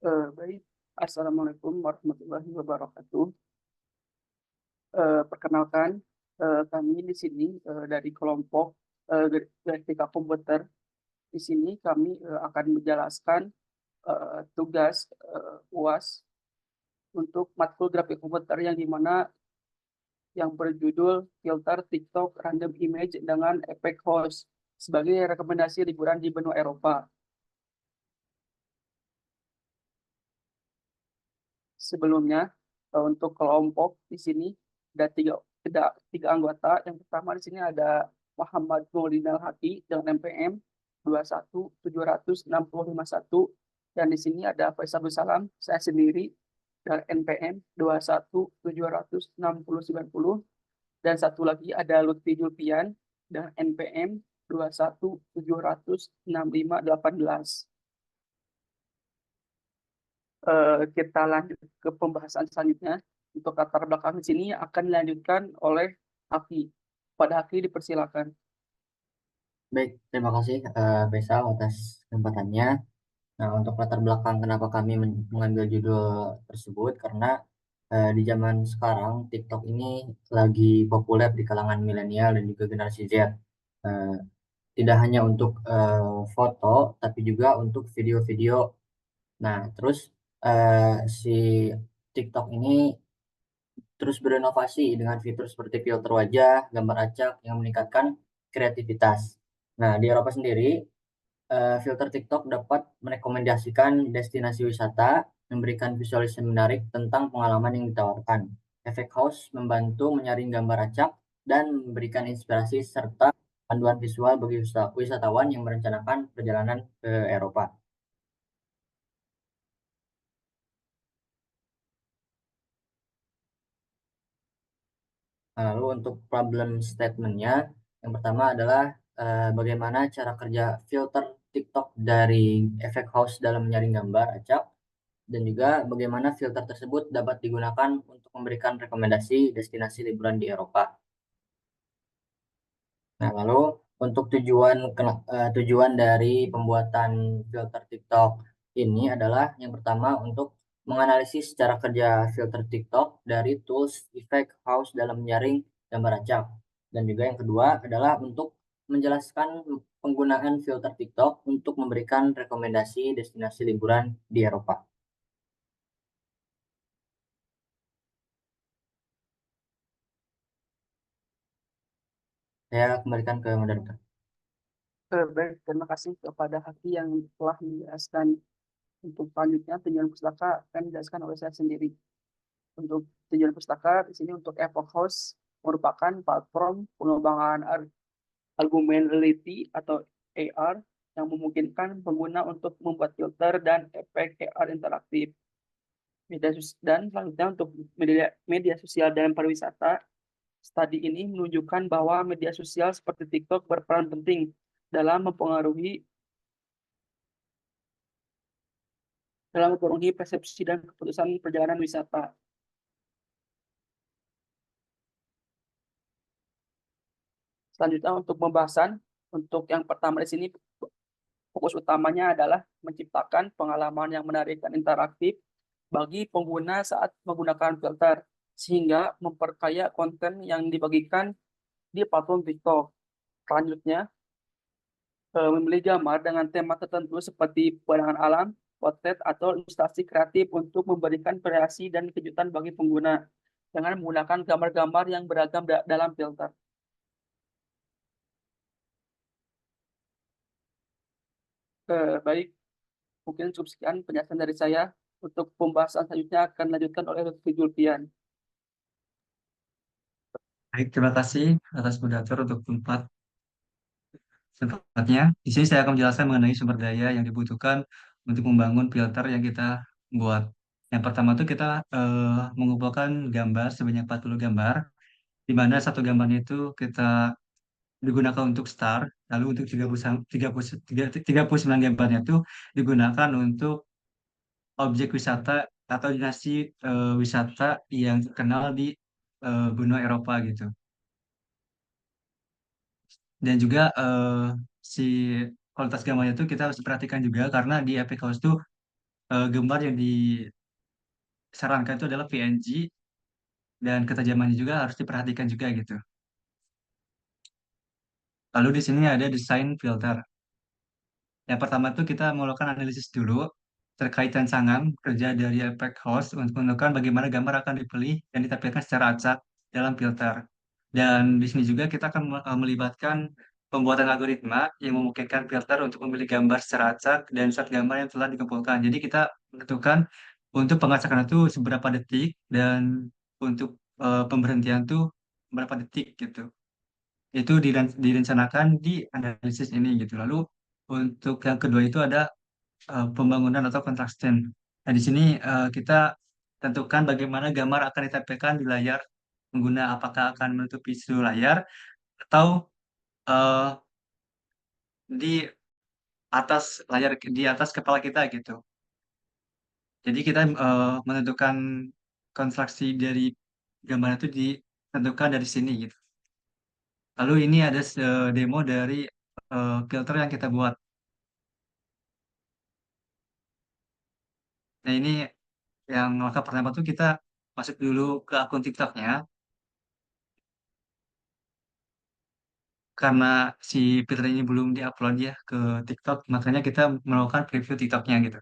Baik, Assalamualaikum warahmatullahi wabarakatuh. Perkenalkan, kami di sini dari kelompok Grafika Komputer. Di sini kami akan menjelaskan tugas UAS untuk matkul grafik komputer yang dimana yang berjudul Filter TikTok Random Image dengan efek host sebagai rekomendasi liburan di benua Eropa. Sebelumnya, untuk kelompok di sini ada tiga anggota. Yang pertama di sini ada Muhammad Nurdinal Haki dengan NPM 2176051, dan di sini ada Faisal Salam, saya sendiri dengan NPM 2176090, dan satu lagi ada Lutfi Julpian dengan NPM 2176518. Kita lanjut ke pembahasan selanjutnya. Untuk latar belakang di sini akan dilanjutkan oleh Haki. Pada Haki dipersilakan. Baik, terima kasih Faisal atas kesempatannya. Nah, untuk latar belakang kenapa kami mengambil judul tersebut, karena di zaman sekarang TikTok ini lagi populer di kalangan milenial dan juga generasi Z. Eh, Tidak hanya untuk foto, tapi juga untuk video-video. Nah, terus si TikTok ini terus berinovasi dengan fitur seperti filter wajah, gambar acak yang meningkatkan kreativitas. Nah, di Eropa sendiri, filter TikTok dapat merekomendasikan destinasi wisata, memberikan visualisasi menarik tentang pengalaman yang ditawarkan. Efek house membantu menyaring gambar acak dan memberikan inspirasi serta panduan visual bagi wisatawan yang merencanakan perjalanan ke Eropa. Nah, lalu untuk problem statementnya, yang pertama adalah bagaimana cara kerja filter TikTok dari efek house dalam menyaring gambar acak, dan juga bagaimana filter tersebut dapat digunakan untuk memberikan rekomendasi destinasi liburan di Eropa. Nah, lalu untuk tujuan dari pembuatan filter TikTok ini adalah yang pertama untuk menganalisis cara kerja filter TikTok dari tools Effect House dalam menyaring gambar acak. Dan juga yang kedua adalah untuk menjelaskan penggunaan filter TikTok untuk memberikan rekomendasi destinasi liburan di Eropa. Saya kembalikan ke moderator. Baik, terima kasih kepada Haki yang telah menjelaskan. Untuk selanjutnya, tujuan pustaka akan dijelaskan oleh saya sendiri. Untuk tujuan pustaka di sini untuk Epoch House merupakan platform pengembangan argumen reality atau AR yang memungkinkan pengguna untuk membuat filter dan efek AR interaktif. Dan selanjutnya untuk media sosial dan pariwisata, studi ini menunjukkan bahwa media sosial seperti TikTok berperan penting dalam mempengaruhi persepsi dan keputusan perjalanan wisata. Selanjutnya untuk pembahasan, untuk yang pertama di sini fokus utamanya adalah menciptakan pengalaman yang menarik dan interaktif bagi pengguna saat menggunakan filter, sehingga memperkaya konten yang dibagikan di platform TikTok. Selanjutnya, memilih gambar dengan tema tertentu seperti pemandangan alam, potret, atau ilustrasi kreatif untuk memberikan variasi dan kejutan bagi pengguna dengan menggunakan gambar-gambar yang beragam dalam filter. Baik, mungkin cukup sekian penjelasan dari saya. Untuk pembahasan selanjutnya akan dilanjutkan oleh Lutfi Julpian. Baik, terima kasih atas moderator untuk tempatnya. Di sini saya akan menjelaskan mengenai sumber daya yang dibutuhkan untuk membangun filter yang kita buat. Yang pertama itu kita mengumpulkan gambar sebanyak 40 gambar, di mana satu gambarnya itu kita digunakan untuk star, lalu untuk 39 gambarnya itu digunakan untuk objek wisata atau destinasi wisata yang terkenal di benua Eropa gitu. Dan juga si kualitas gambarnya itu kita harus perhatikan juga karena di Epic House itu gambar yang disarankan itu adalah PNG dan ketajamannya juga harus diperhatikan juga gitu. Lalu di sini ada desain filter. Yang pertama tuh kita melakukan analisis dulu terkait rancangan kerja dari effect host untuk menentukan bagaimana gambar akan dipilih dan ditampilkan secara acak dalam filter. Dan di sini juga kita akan melibatkan pembuatan algoritma yang memungkinkan filter untuk memilih gambar secara acak dan set gambar yang telah dikumpulkan. Jadi kita menentukan untuk pengacakan itu seberapa detik dan untuk pemberhentian tuh berapa detik gitu. Itu direncanakan di analisis ini gitu. Lalu untuk yang kedua itu ada pembangunan atau contraction. Nah, di sini kita tentukan bagaimana gambar akan ditampilkan di layar pengguna, apakah akan menutupi seluruh layar atau eh, di atas layar, di atas kepala kita gitu. Jadi kita menentukan konstruksi dari gambar itu ditentukan dari sini gitu. Lalu ini ada demo dari filter yang kita buat. Nah, ini yang langkah pertama tuh kita masuk dulu ke akun TikToknya. Karena si filter ini belum diupload ya ke TikTok, makanya kita melakukan preview TikToknya gitu.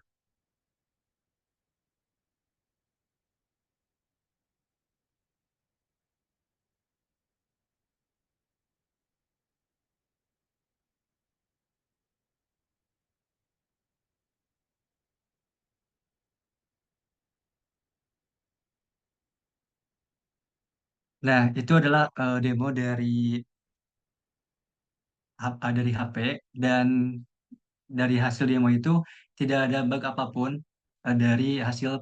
Nah, itu adalah demo dari HP, dan dari hasil demo itu tidak ada bug apapun dari hasil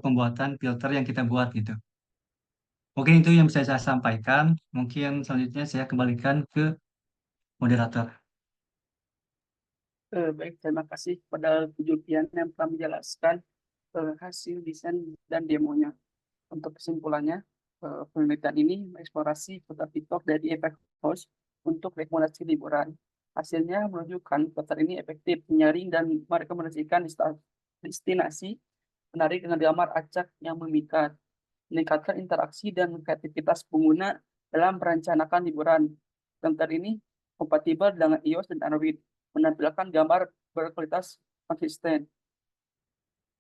pembuatan filter yang kita buat gitu. Mungkin itu yang bisa saya sampaikan. Mungkin selanjutnya saya kembalikan ke moderator. Baik, terima kasih kepada Bu Julfian yang telah menjelaskan hasil desain dan demonya. Untuk kesimpulannya, penelitian ini mengeksplorasi kota TikTok dari efek host untuk rekomendasi liburan. Hasilnya menunjukkan filter ini efektif menyaring dan merekomendasikan destinasi menarik dengan gambar acak yang memikat, meningkatkan interaksi dan kreativitas pengguna dalam merencanakan liburan. Filter ini kompatibel dengan iOS dan Android, menampilkan gambar berkualitas konsisten.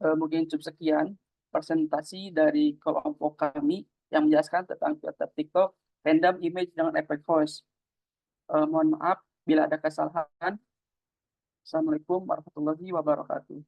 Mungkin cukup sekian presentasi dari kelompok kami yang menjelaskan tentang filter TikTok random image dengan efek voice. Mohon maaf bila ada kesalahan. Assalamualaikum warahmatullahi wabarakatuh.